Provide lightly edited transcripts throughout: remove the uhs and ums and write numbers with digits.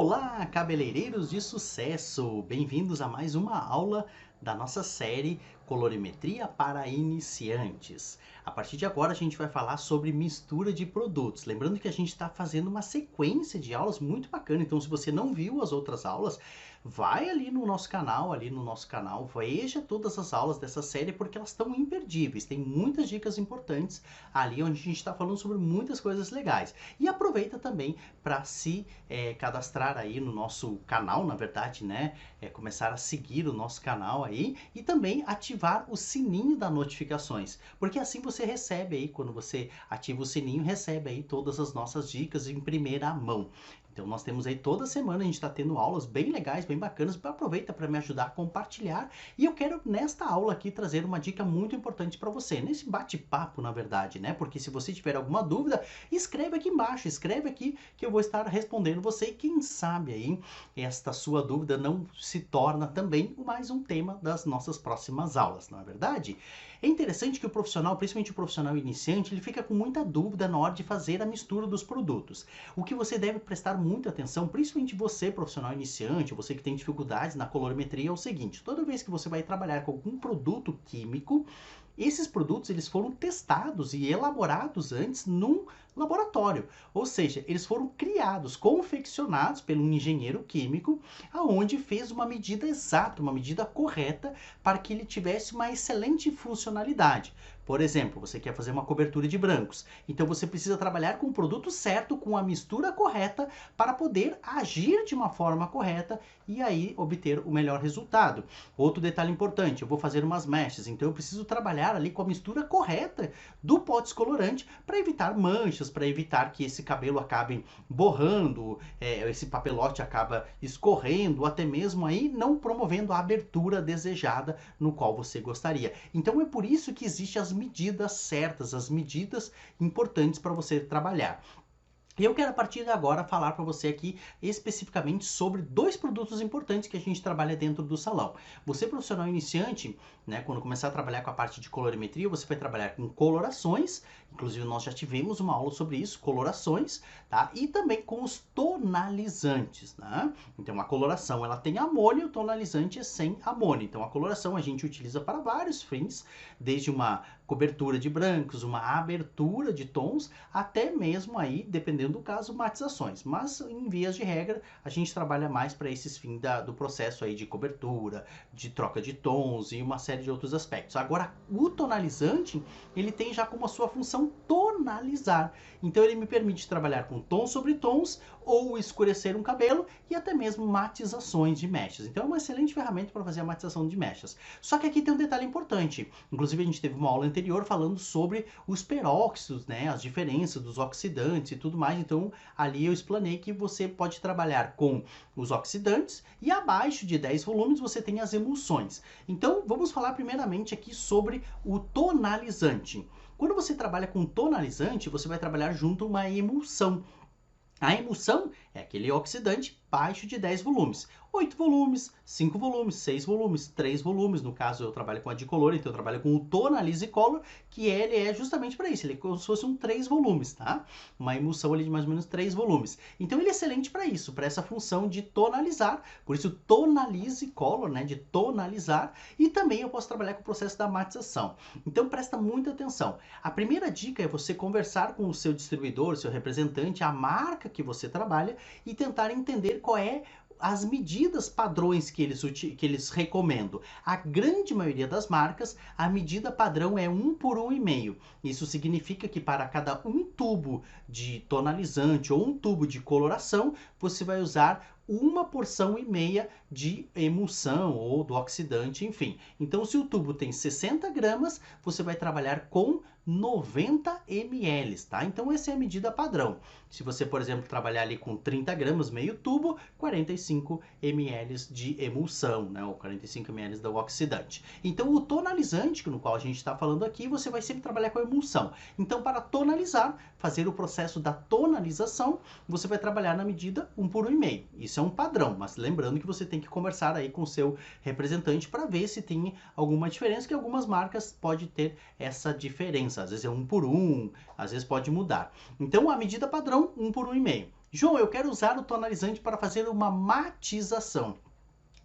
Olá, cabeleireiros de sucesso! Bem-vindos a mais uma aula da nossa série Colorimetria para Iniciantes. A partir de agora a gente vai falar sobre mistura de produtos. Lembrando que a gente está fazendo uma sequência de aulas muito bacana, então se você não viu as outras aulas, vai ali no nosso canal, veja todas as aulas dessa série porque elas estão imperdíveis. Tem muitas dicas importantes ali onde a gente está falando sobre muitas coisas legais. E aproveita também para se cadastrar aí no nosso canal, na verdade, né? Começar a seguir o nosso canal aí e também ativar o sininho das notificações, porque assim você recebe aí, quando você ativa o sininho, recebe aí todas as nossas dicas em primeira mão. Então nós temos aí toda semana, a gente está tendo aulas bem legais, bem bacanas, aproveita para me ajudar a compartilhar. E eu quero nesta aula aqui trazer uma dica muito importante para você, nesse bate-papo na verdade, né? Porque se você tiver alguma dúvida, escreve aqui embaixo, escreve aqui que eu vou estar respondendo você e quem sabe aí esta sua dúvida não se torna também mais um tema das nossas próximas aulas, não é verdade? É interessante que o profissional, principalmente o profissional iniciante, ele fica com muita dúvida na hora de fazer a mistura dos produtos. O que você deve prestar muita atenção, principalmente você, profissional iniciante, você que tem dificuldades na colorimetria, é o seguinte: toda vez que você vai trabalhar com algum produto químico, esses produtos eles foram testados e elaborados antes num laboratório, ou seja, eles foram criados, confeccionados por um engenheiro químico, aonde fez uma medida exata, uma medida correta para que ele tivesse uma excelente funcionalidade. Por exemplo, você quer fazer uma cobertura de brancos, então você precisa trabalhar com o produto certo, com a mistura correta, para poder agir de uma forma correta e aí obter o melhor resultado. Outro detalhe importante, eu vou fazer umas mechas, então eu preciso trabalhar ali com a mistura correta do pó descolorante para evitar manchas, para evitar que esse cabelo acabe borrando, esse papelote acaba escorrendo, ou até mesmo aí não promovendo a abertura desejada no qual você gostaria. Então é por isso que existem as medidas certas, as medidas importantes para você trabalhar. E eu quero a partir de agora falar para você aqui especificamente sobre dois produtos importantes que a gente trabalha dentro do salão. Você profissional iniciante, né, quando começar a trabalhar com a parte de colorimetria, você vai trabalhar com colorações, inclusive nós já tivemos uma aula sobre isso, colorações, tá? E também com os tonalizantes, né? Então a coloração ela tem amônio, o tonalizante é sem amônio. Então a coloração a gente utiliza para vários fins, desde uma cobertura de brancos, uma abertura de tons, até mesmo aí, dependendo do caso, matizações. Mas em vias de regra, a gente trabalha mais para esses fins do processo aí de cobertura, de troca de tons e uma série de outros aspectos. Agora, o tonalizante, ele tem já como a sua função tonalizar. Então ele me permite trabalhar com tons sobre tons ou escurecer um cabelo e até mesmo matizações de mechas. Então é uma excelente ferramenta para fazer a matização de mechas. Só que aqui tem um detalhe importante. Inclusive a gente teve uma aula anterior falando sobre os peróxidos, né, as diferenças dos oxidantes e tudo mais. Então ali eu explanei que você pode trabalhar com os oxidantes e abaixo de 10 volumes você tem as emulsões. Então vamos falar primeiramente aqui sobre o tonalizante. Quando você trabalha com tonalizante, você vai trabalhar junto a uma emulsão. A emulsão é aquele oxidante baixo de 10 volumes. 8 volumes, 5 volumes, 6 volumes, 3 volumes. No caso, eu trabalho com a Dicolor, então eu trabalho com o Tonalize Color, que ele é justamente para isso. Ele é como se fosse um 3 volumes, tá? Uma emulsão ali de mais ou menos 3 volumes. Então ele é excelente para isso, para essa função de tonalizar. Por isso, Tonalize Color, né? De tonalizar. E também eu posso trabalhar com o processo da matização. Então presta muita atenção. A primeira dica é você conversar com o seu distribuidor, seu representante, a marca que você trabalha e tentar entender qual é as medidas padrões que eles recomendam. A grande maioria das marcas, a medida padrão é 1 por 1,5. Isso significa que para cada um tubo de tonalizante ou um tubo de coloração, você vai usar uma porção e meia de emulsão ou do oxidante, enfim. Então, se o tubo tem 60 gramas, você vai trabalhar com 90 ml, tá? Então, essa é a medida padrão. Se você, por exemplo, trabalhar ali com 30 gramas, meio tubo, 45 ml de emulsão, né? Ou 45 ml do oxidante. Então, o tonalizante, no qual a gente está falando aqui, você vai sempre trabalhar com emulsão. Então, para tonalizar, fazer o processo da tonalização, você vai trabalhar na medida 1 por 1,5. Isso é um padrão, mas lembrando que você tem que conversar aí com o seu representante para ver se tem alguma diferença, que algumas marcas pode ter essa diferença. Às vezes é 1 por 1, às vezes pode mudar. Então, a medida padrão, 1 por 1,5. João, eu quero usar o tonalizante para fazer uma matização.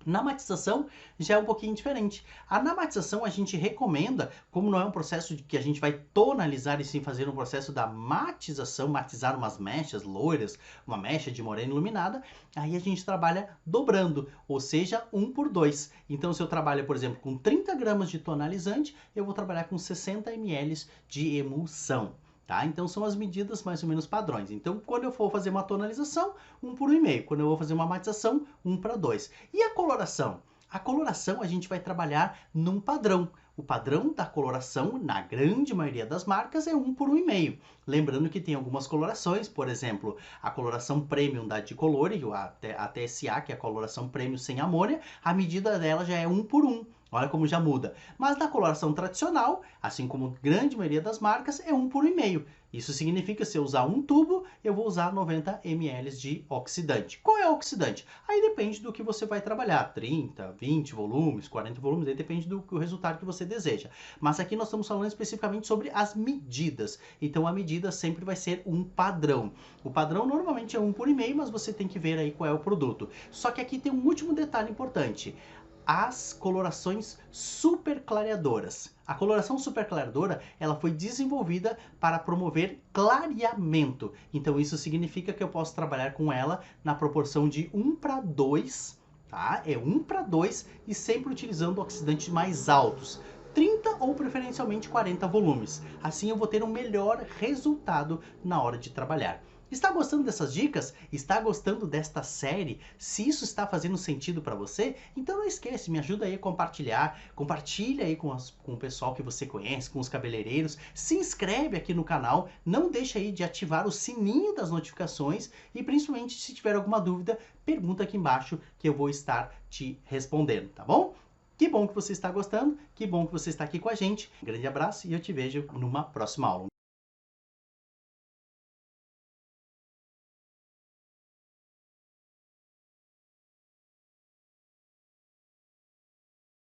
Na matização já é um pouquinho diferente. Na matização a gente recomenda, como não é um processo de que a gente vai tonalizar e sim fazer um processo da matização, matizar umas mechas loiras, uma mecha de morena iluminada, aí a gente trabalha dobrando, ou seja, 1 por 2. Então se eu trabalho, por exemplo, com 30 gramas de tonalizante, eu vou trabalhar com 60 ml de emulsão. Tá? Então são as medidas mais ou menos padrões. Então quando eu for fazer uma tonalização, 1 por 1,5. Quando eu vou fazer uma matização, 1 para 2. E a coloração? A coloração a gente vai trabalhar num padrão. O padrão da coloração, na grande maioria das marcas, é 1 por 1,5. Lembrando que tem algumas colorações, por exemplo, a coloração Premium da Dicolore, a TSA, que é a coloração Premium sem amônia, a medida dela já é 1 por 1. Olha como já muda. Mas na coloração tradicional, assim como a grande maioria das marcas, é 1 por 1,5. Isso significa que se eu usar um tubo, eu vou usar 90 ml de oxidante. Qual é o oxidante? Aí depende do que você vai trabalhar. 30, 20 volumes, 40 volumes, aí depende do resultado que você deseja. Mas aqui nós estamos falando especificamente sobre as medidas. Então a medida sempre vai ser um padrão. O padrão normalmente é 1 por 1,5, mas você tem que ver aí qual é o produto. Só que aqui tem um último detalhe importante. As colorações super clareadoras. A coloração super clareadora, ela foi desenvolvida para promover clareamento. Então isso significa que eu posso trabalhar com ela na proporção de 1 para 2, tá? É 1 para 2 e sempre utilizando oxidantes mais altos. 30 ou preferencialmente 40 volumes. Assim eu vou ter um melhor resultado na hora de trabalhar. Está gostando dessas dicas? Está gostando desta série? Se isso está fazendo sentido para você, então não esquece, me ajuda aí a compartilhar. Compartilha aí com o pessoal que você conhece, com os cabeleireiros. Se inscreve aqui no canal, não deixa aí de ativar o sininho das notificações e principalmente se tiver alguma dúvida, pergunta aqui embaixo que eu vou estar te respondendo, tá bom? Que bom que você está gostando, que bom que você está aqui com a gente. Um grande abraço e eu te vejo numa próxima aula.